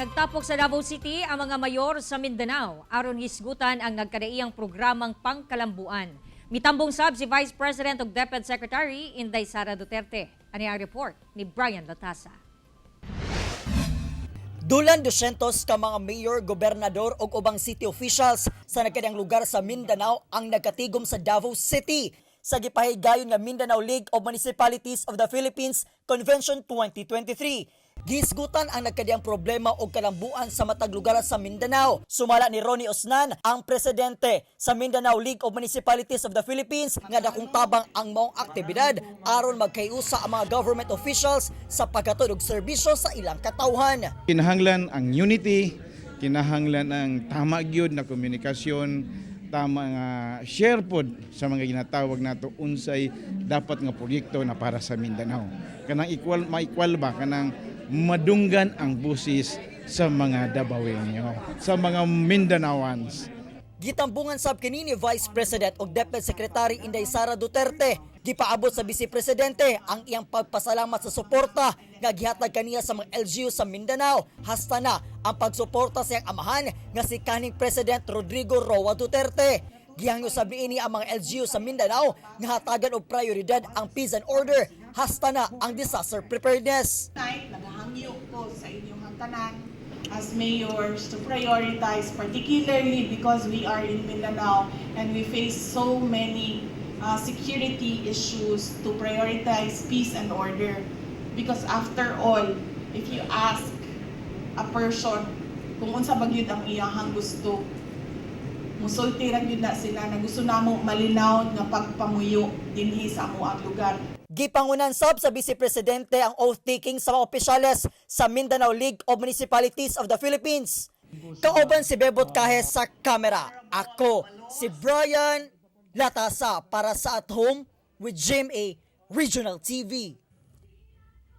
Nagtapok sa Davao City ang mga mayor sa Mindanao aron hisgutan ang nagkadaiyang programang pangkalambuan. Mitambong sab si Vice President ug DepEd Secretary Inday Sara Duterte. Ani ang report ni Brian Latasa. Dulan 200 ka mga mayor, gobernador ug ubang city officials sa nagkadang lugar sa Mindanao ang nagkatigom sa Davao City sa gipahigayon nga Mindanao League of Municipalities of the Philippines Convention 2023. Gisgutan ang nagkadiyang problema o kalambuan sa matag lugar sa Mindanao. Sumala ni Ronnie Osnan, ang presidente sa Mindanao League of Municipalities of the Philippines, nga dakong tabang ang maong aktibidad aron magkayusa ang mga government officials sa paghatod og serbisyo sa ilang katawhan. Kinahanglan ang unity, kinahanglan ang tama gyud na komunikasyon, tama nga share pod sa mga ginatawag nato unsay dapat nga proyekto na para sa Mindanao. Kanang ma-equal ba kanang madunggan ang busis sa mga Dabawenyo, sa mga Mindanaoans. Gitambungan sab kini ni Vice President ug DepEd Secretary Inday Sara Duterte. Gipaabot sa Vice Presidente ang iyang pagpasalamat sa suporta nga gihatag kaniya sa mga LGU sa Mindanao. Hasta na ang pagsuporta sa iyang amahan nga si kaning President Rodrigo Roa Duterte. Gihangyo sabihin ni ang mga LGU sa Mindanao nga hatagan og prioridad ang peace and order hasta na ang disaster preparedness. Nagahangyo ko sa inyong tanan as mayors to prioritize, particularly because we are in Mindanao and we face so many security issues, to prioritize peace and order. Because after all, if you ask a person kung unsa ba gyud ang iyahang gusto, musulti ra gyud na sila na gusto namo malinaw nga pagpamuyo dinhi sa amo ang lugar. Gipangunan sab sa Vice Presidente ang oath-taking sa mga opisyales sa Mindanao League of Municipalities of the Philippines. Kauban si Bebot Kahes sa kamera. Ako si Brian Latasa para sa At Home with GMA Regional TV.